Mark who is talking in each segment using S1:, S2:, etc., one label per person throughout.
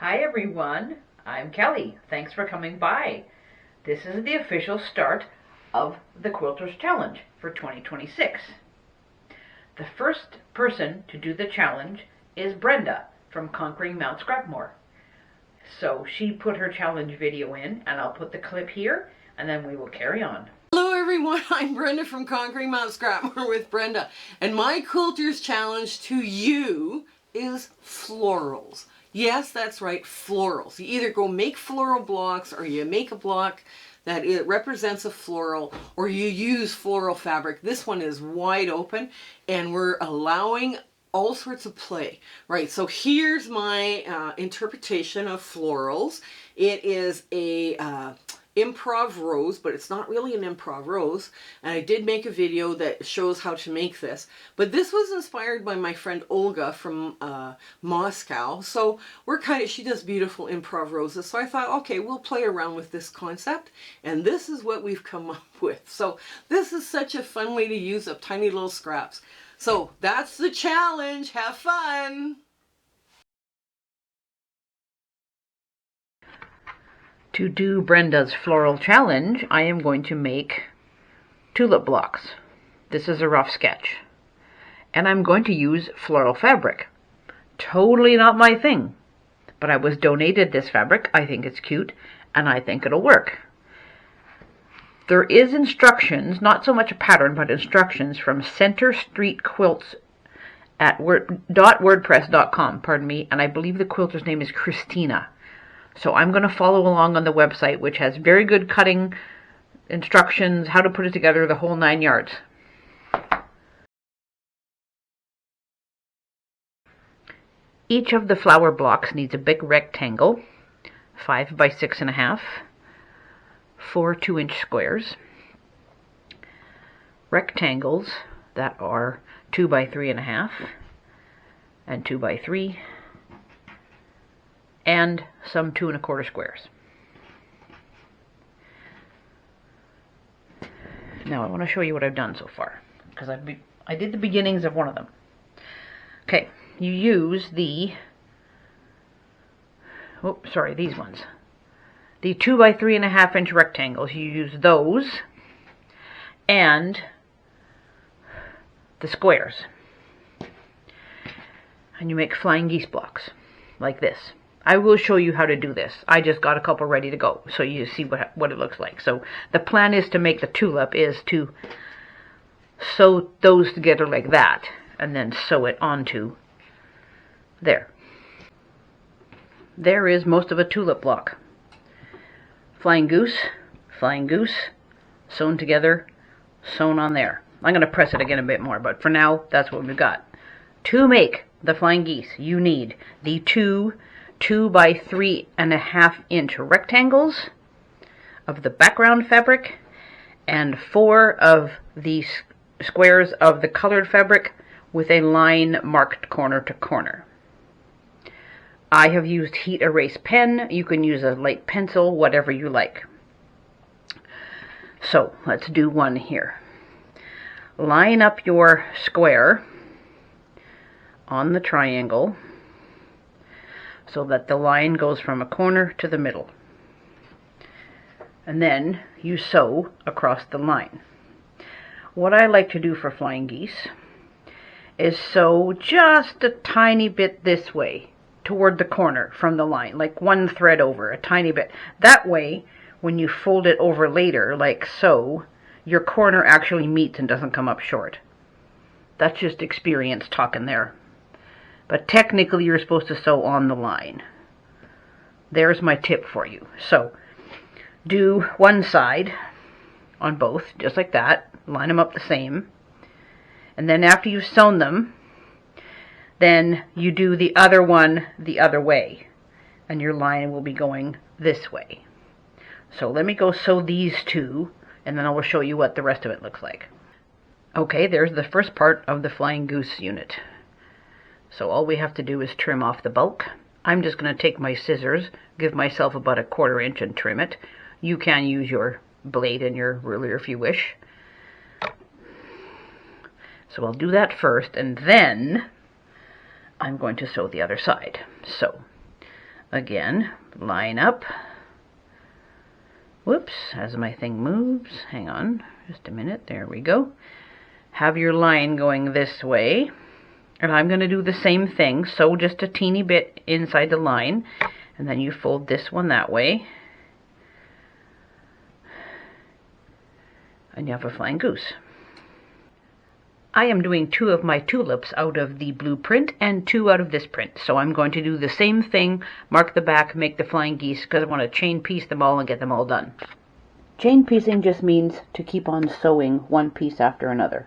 S1: Hi everyone, I'm Kelly. Thanks for coming by. This is the official start of the Quilters Challenge for 2026. The first person to do the challenge is Brenda from Conquering Mount Scrapmore. So she put her challenge video in, and I'll put the clip here, and then we will carry on.
S2: Hello everyone, I'm Brenda from Conquering Mount Scrapmore with Brenda, and my Quilters challenge to you is florals. Yes, that's right, florals. You either go make floral blocks, or you make a block that it represents a floral, or you use floral fabric. This one is wide open, and we're allowing all sorts of play. Right, so here's my interpretation of florals. It is a improv rose, but it's not really an improv rose, and I did make a video that shows how to make this, but this was inspired by my friend Olga from Moscow. So she does beautiful improv roses, so I thought, okay, we'll play around with this concept, and this is what we've come up with. So this is such a fun way to use up tiny little scraps. So that's the challenge. Have fun.
S1: To do Brenda's floral challenge, I am going to make tulip blocks. This is a rough sketch. And I'm going to use floral fabric. Totally not my thing. But I was donated this fabric. I think it's cute, and I think it'll work. There is instructions, not so much a pattern, but instructions from Center Street Quilts at .wordpress.com, pardon me, and I believe the quilter's name is Christina. So I'm going to follow along on the website, which has very good cutting instructions, how to put it together, the whole 9 yards. Each of the flower blocks needs a big rectangle, 5 by 6.5, 4 2-inch squares, rectangles that are 2 by 3.5 and 2 by 3, and some 2 1/4 squares. Now I want to show you what I've done so far, because I did the beginnings of one of them. Okay, you use these ones. The 2 by 3.5 inch rectangles, you use those and the squares. And you make flying geese blocks like this. I will show you how to do this. I just got a couple ready to go, so you see what it looks like. So the plan is to make the tulip is to sew those together like that, and then sew it onto there. There is most of a tulip block. Flying goose, sewn together, sewn on there. I'm going to press it again a bit more, but for now, that's what we've got. To make the flying geese, you need the two by 3.5 inch rectangles of the background fabric and 4 of the squares of the colored fabric with a line marked corner to corner. I have used heat erase pen. You can use a light pencil, whatever you like. So let's do one here. Line up your square on the triangle so that the line goes from a corner to the middle. And then you sew across the line. What I like to do for flying geese is sew just a tiny bit this way toward the corner from the line, like 1 thread over, a tiny bit. That way, when you fold it over later, like so, your corner actually meets and doesn't come up short. That's just experience talking there. But technically, you're supposed to sew on the line. There's my tip for you. So, do one side on both, just like that. Line them up the same. And then after you've sewn them, then you do the other one the other way. And your line will be going this way. So let me go sew these two, and then I will show you what the rest of it looks like. Okay, there's the first part of the flying goose unit. So all we have to do is trim off the bulk. I'm just going to take my scissors, give myself about a 1/4 inch and trim it. You can use your blade and your ruler if you wish. So I'll do that first, and then I'm going to sew the other side. So Again, line up. Whoops, as my thing moves, hang on just a minute, there we go. Have your line going this way, and I'm going to do the same thing, sew just a teeny bit inside the line, and then you fold this one that way, and you have a flying goose. I am doing 2 of my tulips out of the blueprint and 2 out of this print. So I'm going to do the same thing, mark the back, make the flying geese, because I want to chain piece them all and get them all done. Chain piecing just means to keep on sewing one piece after another.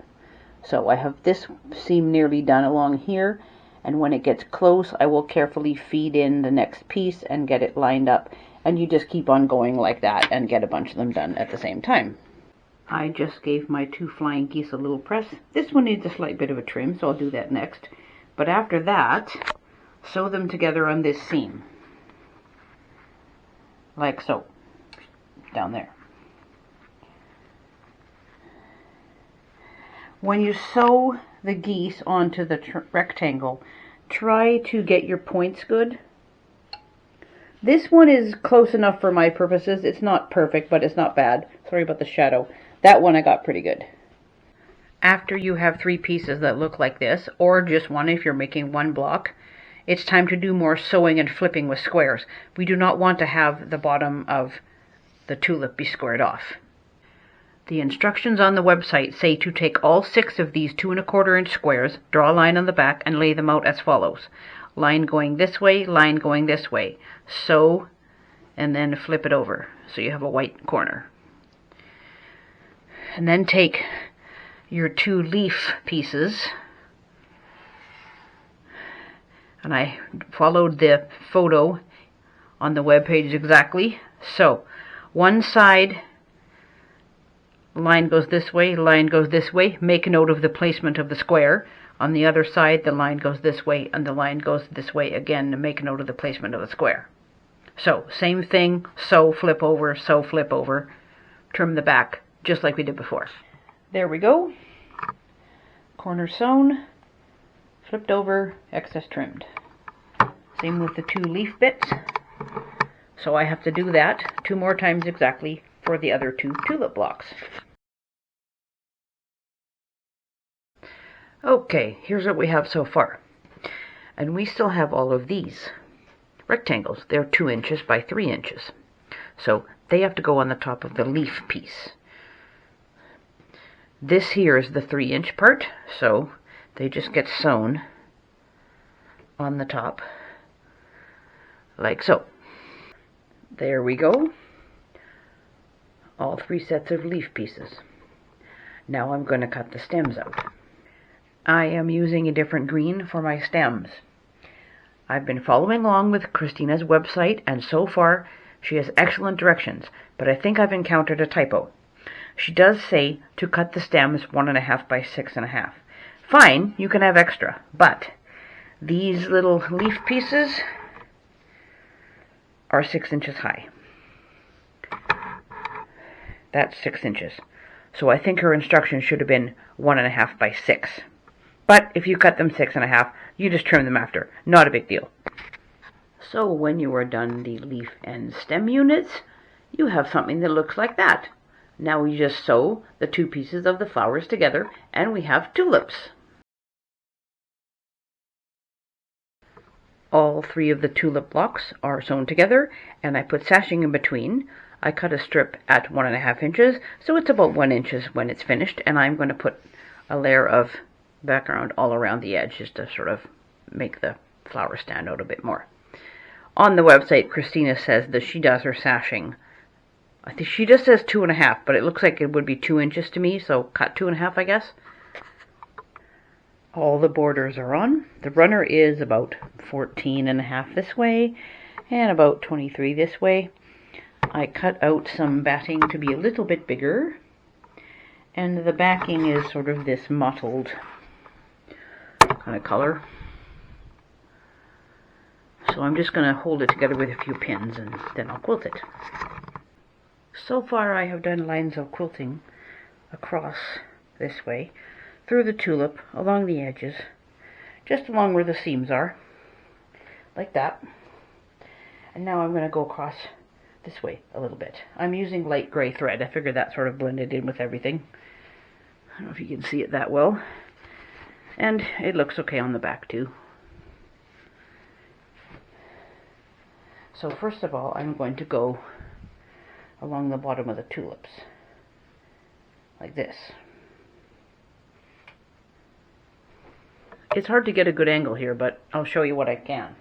S1: So I have this seam nearly done along here, and when it gets close I will carefully feed in the next piece and get it lined up, and you just keep on going like that and get a bunch of them done at the same time. I just gave my 2 flying geese a little press. This one needs a slight bit of a trim, so I'll do that next. But after that, sew them together on this seam. Like so. Down there. When you sew the geese onto the rectangle, try to get your points good. This one is close enough for my purposes. It's not perfect, but it's not bad. Sorry about the shadow. That one I got pretty good. After you have 3 pieces that look like this, or just one if you're making one block, it's time to do more sewing and flipping with squares. We do not want to have the bottom of the tulip be squared off. The instructions on the website say to take all 6 of these 2 1/4 inch squares, draw a line on the back, and lay them out as follows. Line going this way, line going this way. Sew, and then flip it over, so you have a white corner. And then take your 2 leaf pieces, and I followed the photo on the web page exactly. So one side line goes this way, line goes this way. Make a note of the placement of the square. On the other side the line goes this way and the line goes this way again, to make a note of the placement of the square. So same thing, sew, flip over, trim the back just like we did before. There we go. Corner sewn, flipped over, excess trimmed. Same with the 2 leaf bits. So I have to do that 2 more times exactly for the other 2 tulip blocks. Okay, here's what we have so far. And we still have all of these rectangles. They're 2 inches by 3 inches. So they have to go on the top of the leaf piece. This here is the 3 inch part, so they just get sewn on the top, like so. There we go. All 3 sets of leaf pieces. Now I'm going to cut the stems out. I am using a different green for my stems. I've been following along with Christina's website, and so far she has excellent directions, but I think I've encountered a typo. She does say to cut the stems 1.5 by 6.5. Fine, you can have extra, but these little leaf pieces are 6 inches high. That's 6 inches. So I think her instructions should have been 1.5 by 6. But if you cut them 6.5, you just trim them after. Not a big deal. So when you are done the leaf and stem units, you have something that looks like that. Now we just sew the 2 pieces of the flowers together, and we have tulips. All 3 of the tulip blocks are sewn together, and I put sashing in between. I cut a strip at 1.5 inches, so it's about 1 inch when it's finished, and I'm going to put a layer of background all around the edge just to sort of make the flower stand out a bit more. On the website, Christina says that she does her sashing. I think she just says 2.5, but it looks like it would be 2 inches to me, so cut 2.5, I guess. All the borders are on. The runner is about 14.5 this way, and about 23 this way. I cut out some batting to be a little bit bigger, and the backing is sort of this mottled kind of color. So I'm just going to hold it together with a few pins, and then I'll quilt it. So far I have done lines of quilting across this way, through the tulip, along the edges, just along where the seams are, like that. And now I'm going to go across this way a little bit. I'm using light gray thread. I figured that sort of blended in with everything. I don't know if you can see it that well. And it looks okay on the back too. So first of all, I'm going to go along the bottom of the tulips, like this. It's hard to get a good angle here, but I'll show you what I can.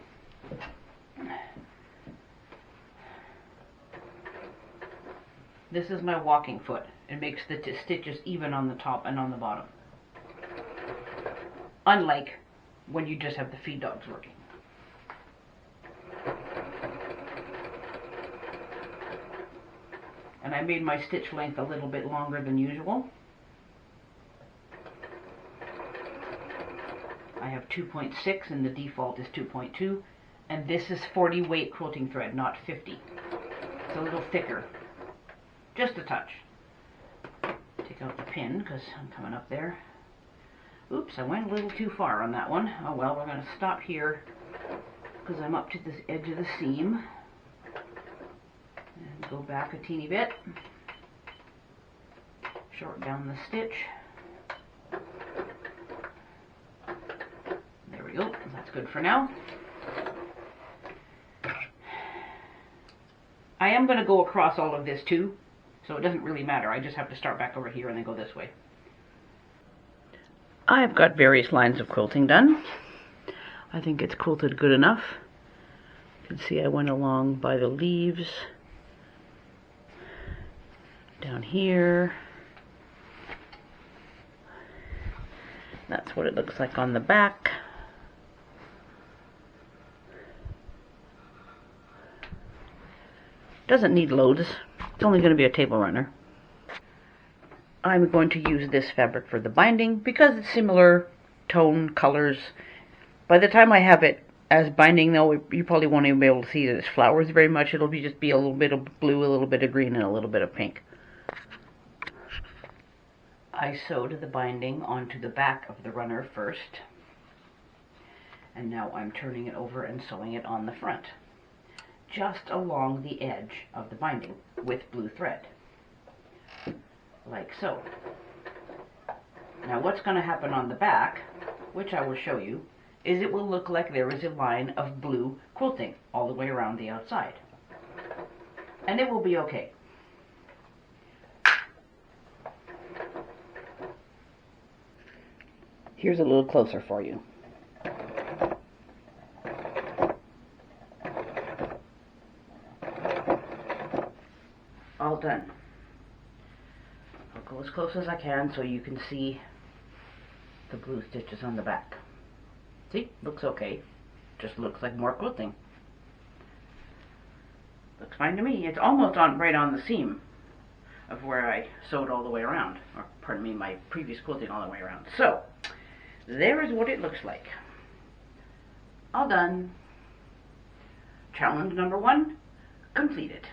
S1: This is my walking foot. It makes the stitches even on the top and on the bottom. Unlike when you just have the feed dogs working. And I made my stitch length a little bit longer than usual. I have 2.6 and the default is 2.2. And this is 40 weight quilting thread, not 50. It's a little thicker. Just a touch. Take out the pin because I'm coming up there. Oops, I went a little too far on that one. Oh well, we're going to stop here because I'm up to this edge of the seam. And go back a teeny bit. Short down the stitch. There we go. That's good for now. I am going to go across all of this too. So it doesn't really matter. I just have to start back over here and then go this way. I've got various lines of quilting done. I think it's quilted good enough. You can see I went along by the leaves. Down here. That's what it looks like on the back. Doesn't need loads. It's only going to be a table runner. I'm going to use this fabric for the binding because it's similar tone, colors. By the time I have it as binding though, you probably won't even be able to see that it's flowers very much. It'll just be a little bit of blue, a little bit of green, and a little bit of pink. I sewed the binding onto the back of the runner first. And now I'm turning it over and sewing it on the front. Just along the edge of the binding with blue thread. Like so. Now what's going to happen on the back, which I will show you, is it will look like there is a line of blue quilting all the way around the outside. And it will be okay. Here's a little closer for you. All done. I'll go as close as I can so you can see the blue stitches on the back. See? Looks okay. Just looks like more quilting. Looks fine to me. It's almost right on the seam of where I sewed all the way around. Or, pardon me, my previous quilting all the way around. So, there is what it looks like. All done. Challenge number 1 completed.